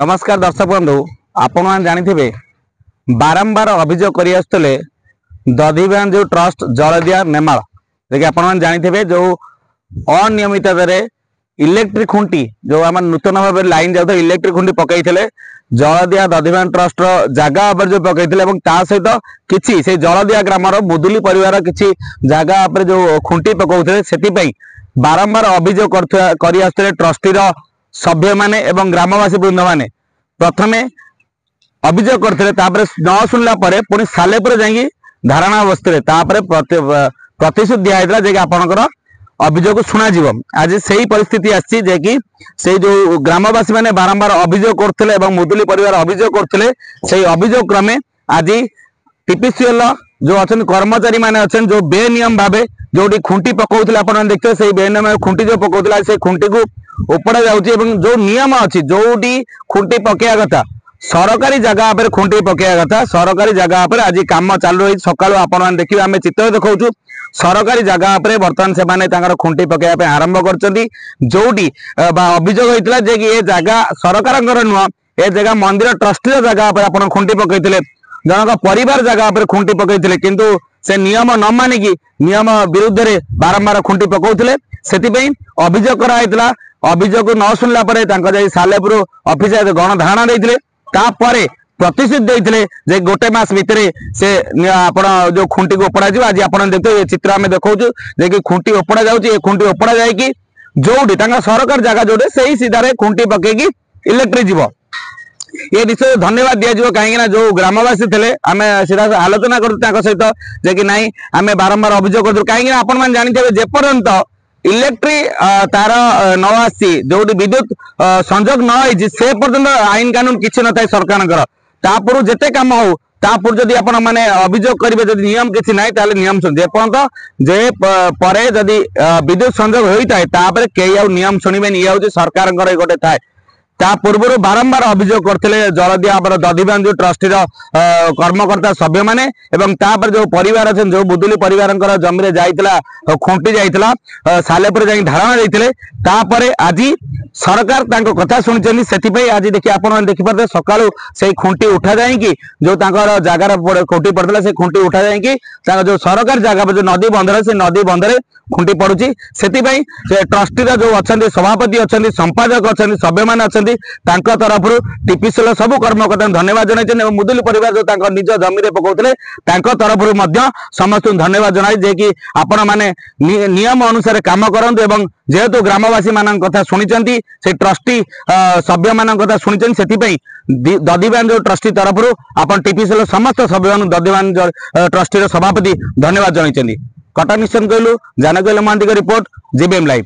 नमस्कार दर्शक बंधु आपण मैंने जानी बारंबार अभियोग कर दधिबान जो ट्रस्ट जलदिया नेमाल देखिए आपण मैंने जानी जो अनियमित इलेक्ट्रिक खुंटी जो आम नूतन भाव लाइन जाता इलेक्ट्रिक खुंटी पकई जलदिया दधिबान ट्रस्ट जगह पर जो पकई सहित किसी से जलदिया ग्रामर मुदुली परिवार किसी जगह जो खुंटी पकाउते से बारंबार अभियोग कर ट्रस्टी सभ्य माने एवं ग्रामवासी वृंद माने प्रथमे अभियोग करते न शुणला पुणी सालेपुर जाइए धारणा बस्ते प्रतिश्रुति दिखाई जे आपणकर अभियोग शुणा आज से ही परिस्थिति आसी से जो ग्रामवासी माने बारंबार अभियोग करते मुदुली परिवार अभियोग करते से अभियोग क्रमे आज टीपीसीएल जो अच्छा कर्मचारी माने अच्छा जो बेनियम भावे जो खुंटी पकाउते आप देखते से बेनियम खुंटी जो पकाउला से खुंटी को उपड़ा जाउची जो नियम अच्छी जो खुंटी पकया कथा सरकारी जगह पर खुंटी पकया कथा सरकारी जगह पर आज काम चालू रही सकाळु आपण माने देखिबे आमे चित्र देखाउछु सरकारी जगह पर बर्तमान से माने तांकर खुंटी पकया पे आरंभ करचंती जोटी अभियोग होइतला जे कि ए जगह सरकारंकर नुआ ए जगह मंदिर ट्रस्टी जगह पर आपण खुंटी पकैतिले जनक परिवार जगह पर खुंटी पकैतिले किंतु से नियम न मानिकी नियम विरुद्ध रे बारंबार खुंटी पकाउतिले सेति अभियोग कराइतला अभियोग न शुणला सालेपुर ऑफिस गणधारणा देते प्रतिश्रुति देते जे गोटे मास भितर से आपण जो खुंटी को उपड़ा आज आप देखते ये चित्र आम देखा जे कि खुंटी उपड़ा जाऊँगी खुंटी उपड़ा जाकि जो सरकार जगह जोड़े से ही सीधारे खुंटी पकईकी इलेक्ट्रिक जीव ये विषय धन्यवाद दिया कहीं जो ग्रामवासी थे आम सीधा आलोचना कर सहित जे कि नाई आम बारंबार अभियोग कर कहीं आपण मैंने जानते जेपर्यंत इलेक्ट्रिक तार न आसी जो विद्युत संजोग न से पर्यंत आईन कानून किसी न था सरकार जिते कम हो तापुर जदि आपण माने अभियोग करेंगे जदि नियम किसी ना ताले नियम जेपर्यंत जे परे जदि विद्युत संजोग होता है तापर कई नियम शुणवे ये हूँ सरकार गोटे थाए पूर्व बारंबार अभियोग करते जलदिया दधिबान जो ट्रस्टी कर्मकर्ता सभ्य माने जो परिवार अच्छे जो बुदुली परिवार जमी जाइला खुंटी जाइला सालेपुर जा धारणा देते आज सरकार कथा शुणी से आज देखिए आप देखिपारे सकाळु से खुंटी उठा जाएगी जो जगार खुंटी पड़ता से खुंटी उठा जाएगी जो सरकार जगह जो नदी बंधर से नदी बंधरे खुंटी पड़ुची से ट्रस्टी जो अच्छा सभापति अच्छा संपादक अच्छा सभ्य मान अच्छा तरफ टीपीसीएल सब कर्मकर्ता धन्यवाद जन मुदुली परिवार जो निज जमी पकाउते तरफ समस्त धन्यवाद जनाई जे कि आपण माने नियम अनुसार काम करंतु एवं जेहेतु ग्रामवासी मान कथा शुणी से ट्रस्टी सभ्य मान कथा शुणी से दधिबान जो ट्रस्टी तरफ आप टीपीसीएल समस्त सभ्य दधिबान ट्रस्टी सभापति धन्यवाद जनाई कटक मिशन कहलु जानक महांती रिपोर्ट जीबीएम लाइव।